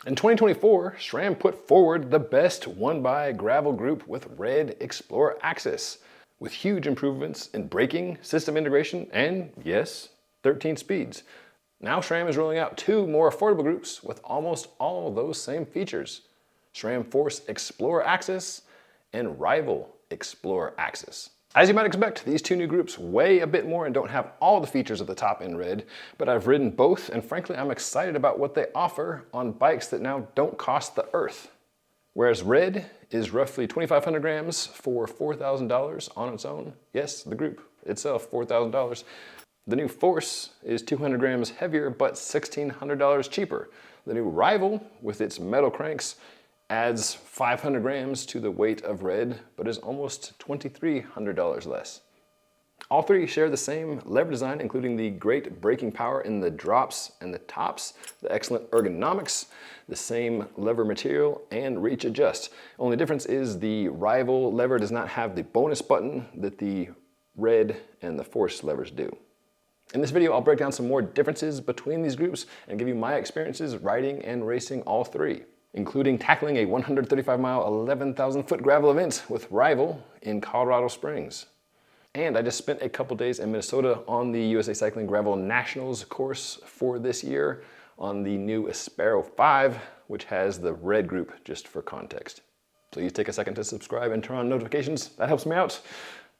In 2024, SRAM put forward the best 1x gravel group with Red XPLR AXS, with huge improvements in braking, system integration, and yes, 13 speeds. Now SRAM is rolling out 2 more affordable groups with almost all those same features: SRAM Force XPLR AXS and Rival XPLR AXS. As you might expect, these 2 new groups weigh a bit more and don't have all the features of the top end Red, but I've ridden both, and frankly I'm excited about what they offer on bikes that now don't cost the earth. Whereas Red is roughly 2,500 grams for $4,000 on its own. Yes, the group itself, $4,000. The new Force is 200 grams heavier, but $1,600 cheaper. The new Rival, with its metal cranks, adds 500 grams to the weight of Red, but is almost $2,300 less. All 3 share the same lever design, including the great braking power in the drops and the tops, the excellent ergonomics, the same lever material, and reach adjust. Only difference is the Rival lever does not have the bonus button that the Red and the Force levers do. In this video, I'll break down some more differences between these groups and give you my experiences riding and racing all 3, including tackling a 135-mile, 11,000-foot gravel event with Rival in Colorado Springs. And I just spent a couple days in Minnesota on the USA Cycling Gravel Nationals course for this year on the new Aspero 5, which has the Red group, just for context. Please take a second to subscribe and turn on notifications. That helps me out.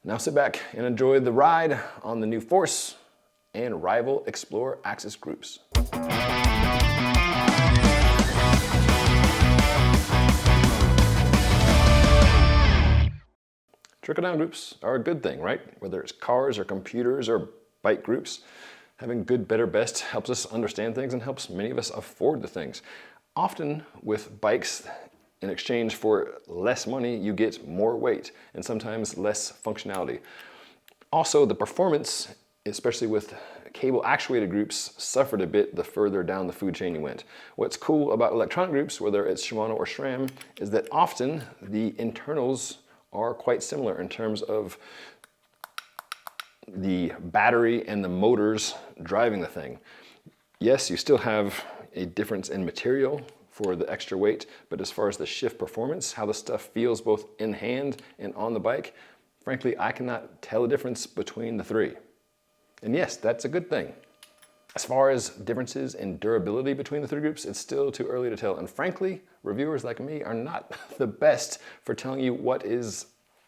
Now sit back and enjoy the ride on the new Force and Rival XPLR AXS groups. Trickle-down groups are a good thing, right? Whether it's cars or computers or bike groups, having good, better, best helps us understand things and helps many of us afford the things. Often with bikes, in exchange for less money, you get more weight and sometimes less functionality. Also, the performance, especially with cable actuated groups, suffered a bit the further down the food chain you went. What's cool about electronic groups, whether it's Shimano or SRAM, is that often the internals are quite similar in terms of the battery and the motors driving the thing. Yes, you still have a difference in material for the extra weight, but as far as the shift performance, how the stuff feels both in hand and on the bike, frankly, I cannot tell the difference between the 3. And yes, that's a good thing. As far as differences in durability between the 3 groups, it's still too early to tell. And frankly, reviewers like me are not the best for telling you what is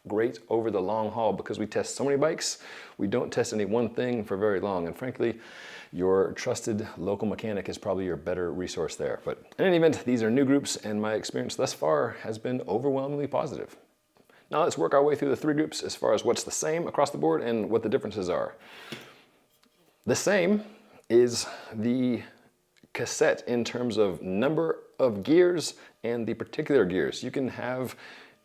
great over the long haul, because we test so many bikes, we don't test any one thing for very long. And frankly, your trusted local mechanic is probably your better resource there. But in any event, these are new groups, and my experience thus far has been overwhelmingly positive. Now let's work our way through the 3 groups as far as what's the same across the board and what the differences are. The same is the cassette in terms of number of gears and the particular gears. You can have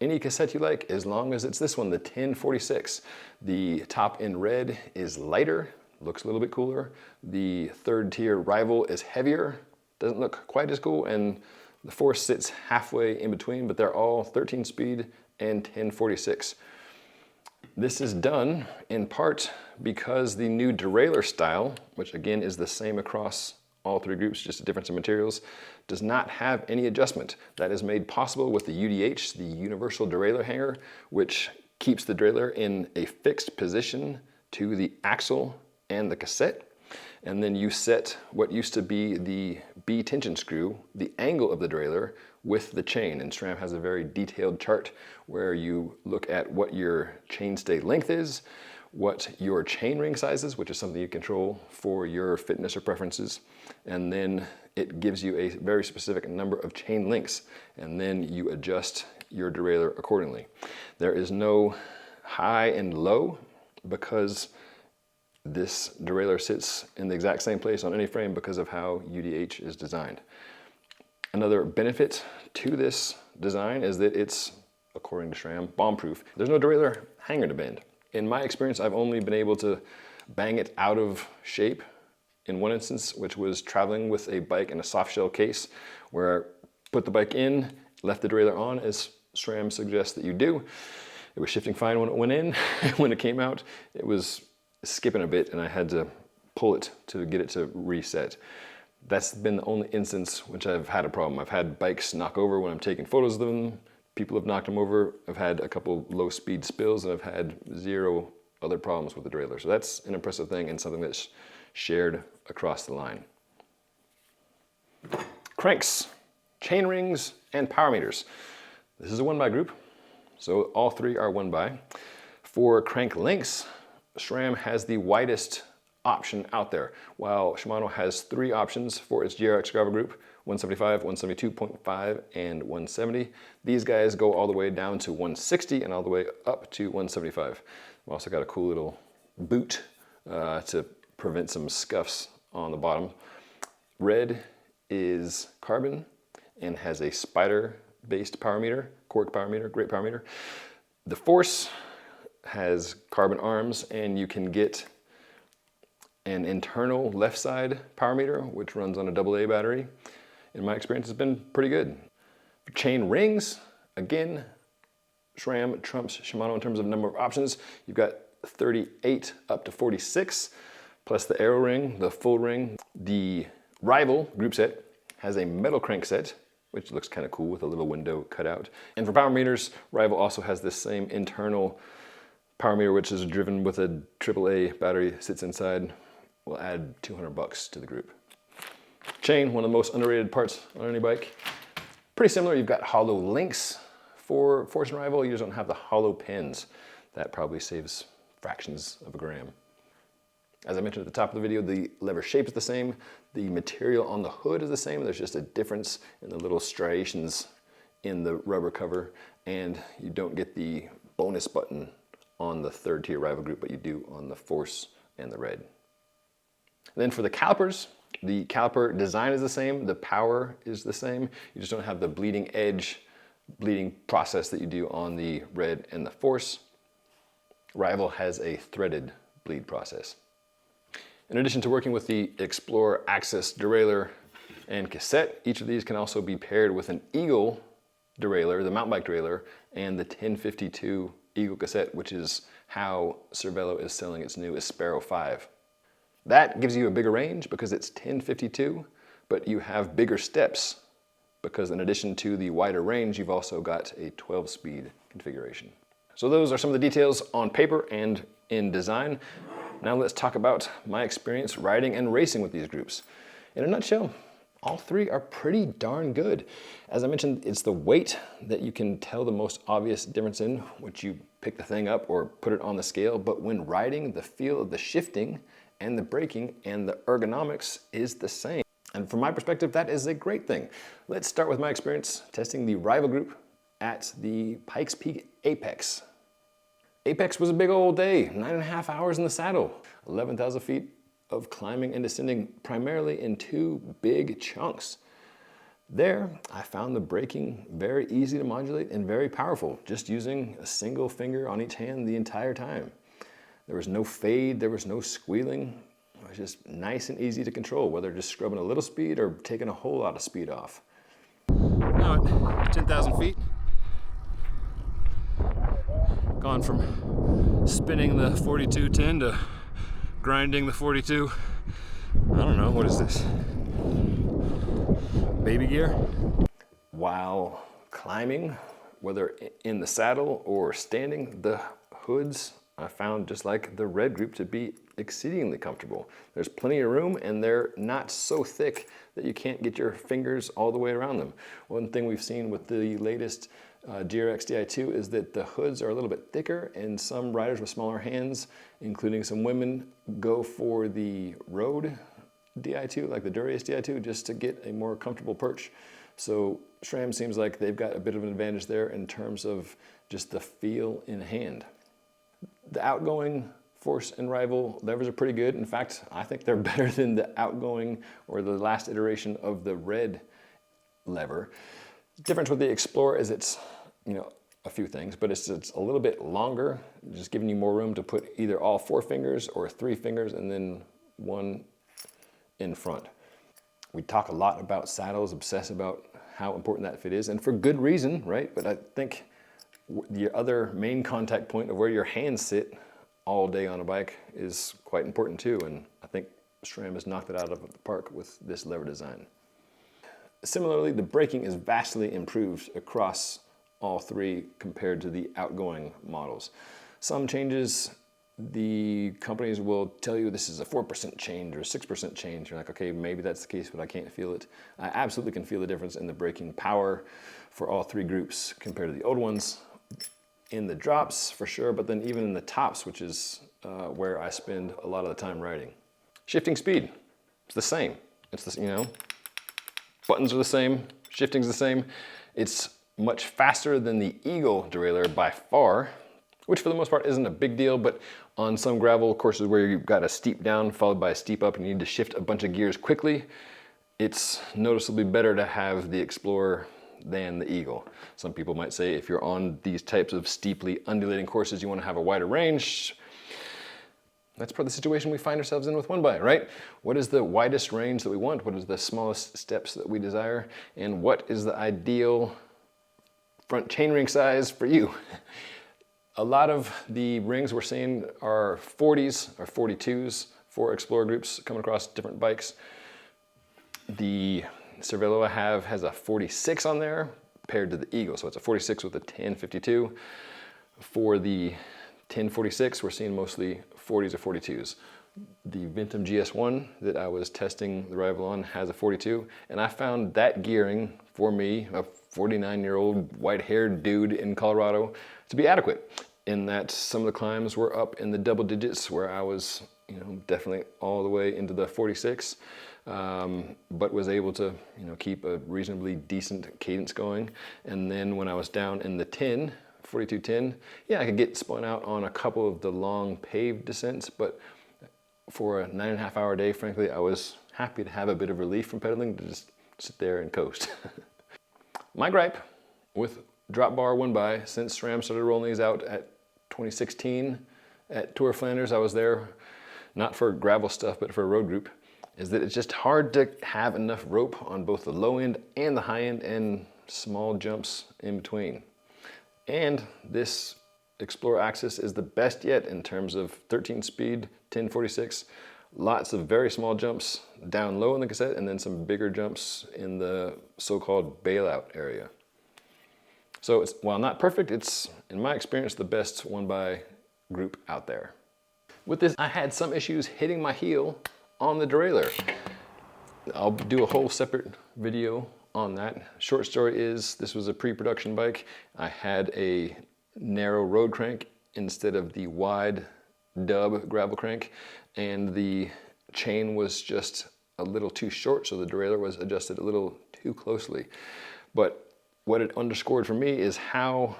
any cassette you like as long as it's this one, the 1046. The top in Red is lighter, looks a little bit cooler. The 3rd tier Rival is heavier, doesn't look quite as cool, and the Force sits halfway in between, but they're all 13 speed and 1046. This is done in part because the new derailleur style, which again is the same across all 3 groups, just a difference in materials, does not have any adjustment. That is made possible with the UDH, the Universal Derailleur Hanger, which keeps the derailleur in a fixed position to the axle and the cassette. And then you set what used to be the B tension screw, the angle of the derailleur, with the chain. And SRAM has a very detailed chart where you look at what your chainstay length is, what your chain ring size is, which is something you control for your fitness or preferences, and then it gives you a very specific number of chain links, and then you adjust your derailleur accordingly. There is no high and low because this derailleur sits in the exact same place on any frame because of how UDH is designed. Another benefit to this design is that it's, according to SRAM, bomb-proof. There's no derailleur hanger to bend. In my experience, I've only been able to bang it out of shape in one instance, which was traveling with a bike in a soft shell case, where I put the bike in, left the derailleur on, as SRAM suggests that you do. It was shifting fine when it went in. When it came out, it was skipping a bit, and I had to pull it to get it to reset. That's been the only instance which I've had a problem. I've had bikes knock over when I'm taking photos of them. People have knocked them over. I've had a couple low speed spills, and I've had zero other problems with the derailleur. So that's an impressive thing and something that's shared across the line. Cranks, chain rings, and power meters. This is a 1x group, so all three are 1x. For crank lengths, SRAM has the widest option out there, while Shimano has 3 options for its GRX gravel group: 175, 172.5, and 170. These guys go all the way down to 160 and all the way up to 175. I've also got a cool little boot to prevent some scuffs on the bottom. Red is carbon and has a spider-based power meter, cork power meter, great power meter. The Force has carbon arms, and you can get an internal left side power meter, which runs on a AA battery. In my experience, it's been pretty good. For chain rings, again, SRAM trumps Shimano in terms of number of options. You've got 38 up to 46, plus the Aero ring, the full ring. The Rival group set has a metal crank set, which looks kind of cool with a little window cut out. And for power meters, Rival also has this same internal power meter, which is driven with a AAA battery, sits inside. We'll add $200 to the group. Chain, one of the most underrated parts on any bike. Pretty similar, you've got hollow links for Force and Rival. You just don't have the hollow pins. That probably saves fractions of a gram. As I mentioned at the top of the video, the lever shape is the same. The material on the hood is the same. There's just a difference in the little striations in the rubber cover, and you don't get the bonus button on the 3rd tier Rival group, but you do on the Force and the Red. And then for the calipers, the caliper design is the same, the power is the same. You just don't have the bleeding edge, bleeding process that you do on the Red and the Force. Rival has a threaded bleed process. In addition to working with the XPLR AXS derailleur and cassette, each of these can also be paired with an Eagle derailleur, the mountain bike derailleur, and the 1052 Eagle cassette, which is how Cervelo is selling its new Sparrow 5. That gives you a bigger range because it's 1052, but you have bigger steps because in addition to the wider range, you've also got a 12-speed configuration. So those are some of the details on paper and in design. Now let's talk about my experience riding and racing with these groups. In a nutshell, all three are pretty darn good. As I mentioned, it's the weight that you can tell the most obvious difference in, which you pick the thing up or put it on the scale, but when riding, the feel of the shifting and the braking and the ergonomics is the same. And from my perspective, that is a great thing. Let's start with my experience testing the Rival group at the Pikes Peak Apex. Apex was a big old day, 9.5 hours in the saddle, 11,000 feet of climbing and descending primarily in 2 big chunks. There, I found the braking very easy to modulate and very powerful, just using a single finger on each hand the entire time. There was no fade, there was no squealing. It was just nice and easy to control, whether just scrubbing a little speed or taking a whole lot of speed off. Now at 10,000 feet, gone from spinning the 4210 to grinding the 42. I don't know, what is this? Baby gear? While climbing, whether in the saddle or standing, the hoods I found, just like the Red group, to be exceedingly comfortable. There's plenty of room and they're not so thick that you can't get your fingers all the way around them. One thing we've seen with the latest GRX Di2 is that the hoods are a little bit thicker, and some riders with smaller hands, including some women, go for the road Di2, like the Dura-Ace Di2, just to get a more comfortable perch. So SRAM seems like they've got a bit of an advantage there in terms of just the feel in hand. The outgoing Force and Rival levers are pretty good. In fact, I think they're better than the outgoing or the last iteration of the Red lever. The difference with the XPLR is it's, a few things, but it's a little bit longer, just giving you more room to put either all 4 fingers or 3 fingers and then 1 in front. We talk a lot about saddles, obsess about how important that fit is, and for good reason, right? But I think the other main contact point of where your hands sit all day on a bike is quite important too, and I think SRAM has knocked it out of the park with this lever design. Similarly, the braking is vastly improved across all three compared to the outgoing models. Some changes, the companies will tell you this is a 4% change or 6% change. You're like, okay, maybe that's the case, but I can't feel it. I absolutely can feel the difference in the braking power for all three groups compared to the old ones. In the drops, for sure, but then even in the tops, which is where I spend a lot of the time riding. Shifting speed, it's the same. It's the, you know, buttons are the same, shifting's the same. It's much faster than the Eagle derailleur by far, which for the most part isn't a big deal, but on some gravel courses where you've got a steep down followed by a steep up and you need to shift a bunch of gears quickly, it's noticeably better to have the Explorer than the Eagle. Some people might say if you're on these types of steeply undulating courses, you want to have a wider range. That's probably the situation we find ourselves in with one bike, right? What is the widest range that we want? What is the smallest steps that we desire? And what is the ideal front chainring size for you? A lot of the rings we're seeing are 40s or 42s for Explorer groups coming across different bikes. The Cervelo I have has a 46 on there paired to the Eagle, so it's a 46 with a 1052. For the 1046, we're seeing mostly 40s or 42s. The Ventum GS1 that I was testing the rival on has a 42, and I found that gearing for me, a 49-year-old white-haired dude in Colorado, to be adequate, in that some of the climbs were up in the double digits where I was, you know, definitely all the way into the 46, but was able to, you know, keep a reasonably decent cadence going. And then when I was down in the 10, 4210, yeah, I could get spun out on a couple of the long paved descents, but for a 9.5 hour day, frankly, I was happy to have a bit of relief from pedaling to just sit there and coast. My gripe with drop bar one by, since SRAM started rolling these out at 2016 at Tour of Flanders, I was there not for gravel stuff, but for a road group, is that it's just hard to have enough rope on both the low end and the high end and small jumps in between. And this XPLR AXS is the best yet in terms of 13 speed, 1046, lots of very small jumps down low in the cassette and then some bigger jumps in the so-called bailout area. So it's, while not perfect, it's, in my experience, the best one by group out there. With this, I had some issues hitting my heel on the derailleur. I'll do a whole separate video on that. Short story is, this was a pre-production bike. I had a narrow road crank instead of the wide dub gravel crank, and the chain was just a little too short, so the derailleur was adjusted a little too closely. But what it underscored for me is how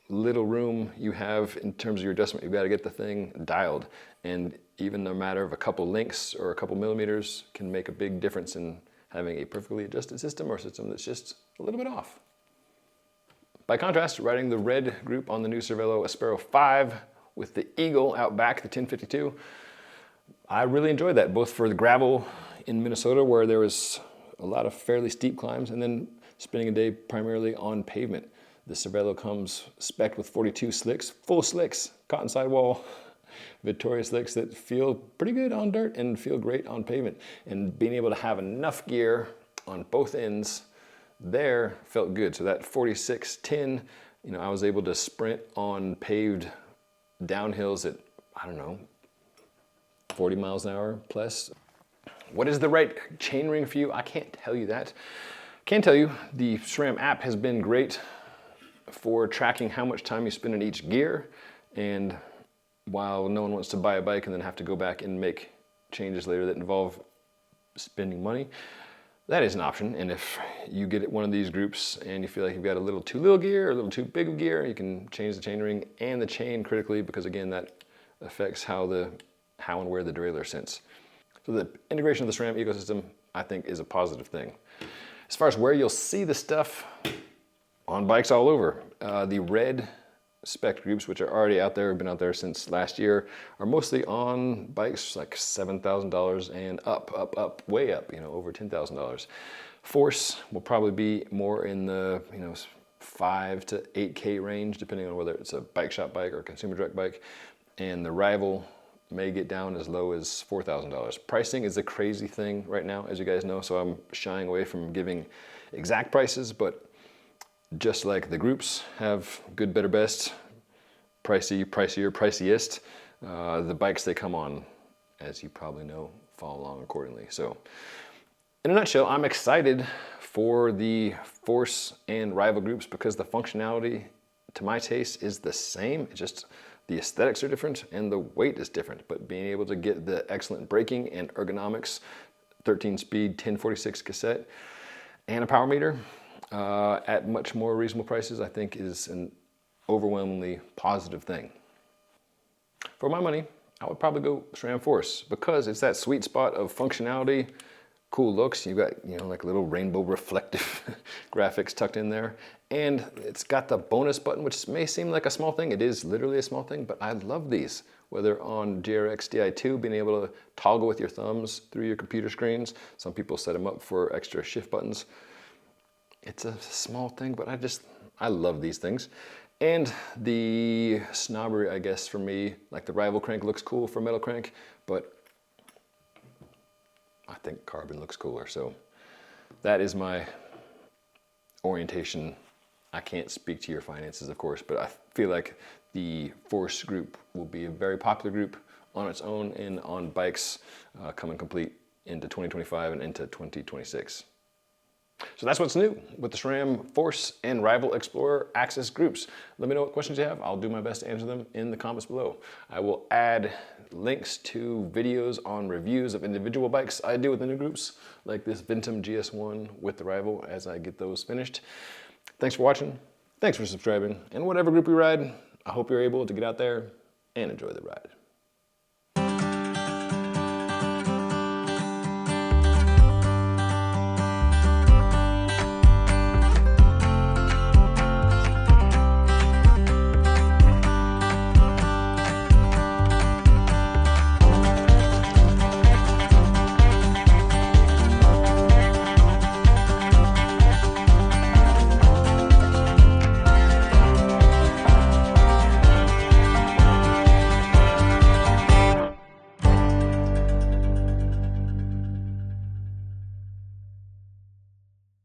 little room you have in terms of your adjustment. You've got to get the thing dialed, and even a matter of a couple links or a couple millimeters can make a big difference in having a perfectly adjusted system or a system that's just a little bit off. By contrast, riding the Red group on the new Cervelo Aspero 5 with the Eagle out back, the 1052, I really enjoyed that, both for the gravel in Minnesota where there was a lot of fairly steep climbs, and then spending a day primarily on pavement. The Cervelo comes spec'd with 42 slicks, full slicks, cotton sidewall, Victoria slicks that feel pretty good on dirt and feel great on pavement. And being able to have enough gear on both ends there felt good. So that 4610, you know, I was able to sprint on paved downhills at, I don't know, 40 miles an hour plus. What is the right chainring for you? I can't tell you that. Can tell you the SRAM app has been great for tracking how much time you spend in each gear, and while no one wants to buy a bike and then have to go back and make changes later that involve spending money, that is an option. And if you get one of these groups and you feel like you've got a little too little gear or a little too big of gear, you can change the chainring and the chain critically, because again, that affects how and where the derailleur sits. So the integration of the SRAM ecosystem, I think, is a positive thing. As far as where you'll see the stuff, on bikes all over. The Red spec groups, which are already out there, have been out there since last year, are mostly on bikes like $7,000 and up, way up, you know, over $10,000. Force will probably be more in the, you know, 5 to 8K range, depending on whether it's a bike shop bike or a consumer direct bike. And the rival may get down as low as $4,000. Pricing is a crazy thing right now, as you guys know, so I'm shying away from giving exact prices, but just like the groups have good, better, best, pricey, pricier, priciest, the bikes they come on, as you probably know, follow along accordingly. So in a nutshell, I'm excited for the Force and Rival groups because the functionality, to my taste, is the same. It's just the aesthetics are different and the weight is different, but being able to get the excellent braking and ergonomics, 13-speed 1046 cassette, and a power meter at much more reasonable prices, I think is an overwhelmingly positive thing. For my money, I would probably go SRAM Force because it's that sweet spot of functionality, cool looks. You've got, you know, like little rainbow reflective graphics tucked in there. And it's got the bonus button, which may seem like a small thing. It is literally a small thing, but I love these. Whether on GRX Di2, being able to toggle with your thumbs through your computer screens. Some people set them up for extra shift buttons. It's a small thing, but I love these things. And the snobbery, I guess, for me, like the Rival crank looks cool for metal crank, but I think carbon looks cooler. So that is my orientation. I can't speak to your finances, of course, but I feel like the Force group will be a very popular group on its own and on bikes coming complete into 2025 and into 2026. So that's what's new with the SRAM Force and Rival XPLR AXS groups. Let me know what questions you have. I'll do my best to answer them in the comments below. I will add links to videos on reviews of individual bikes I do with the new groups, like this Ventum GS1 with the Rival as I get those finished. Thanks for watching. Thanks for subscribing. And whatever group you ride, I hope you're able to get out there and enjoy the ride.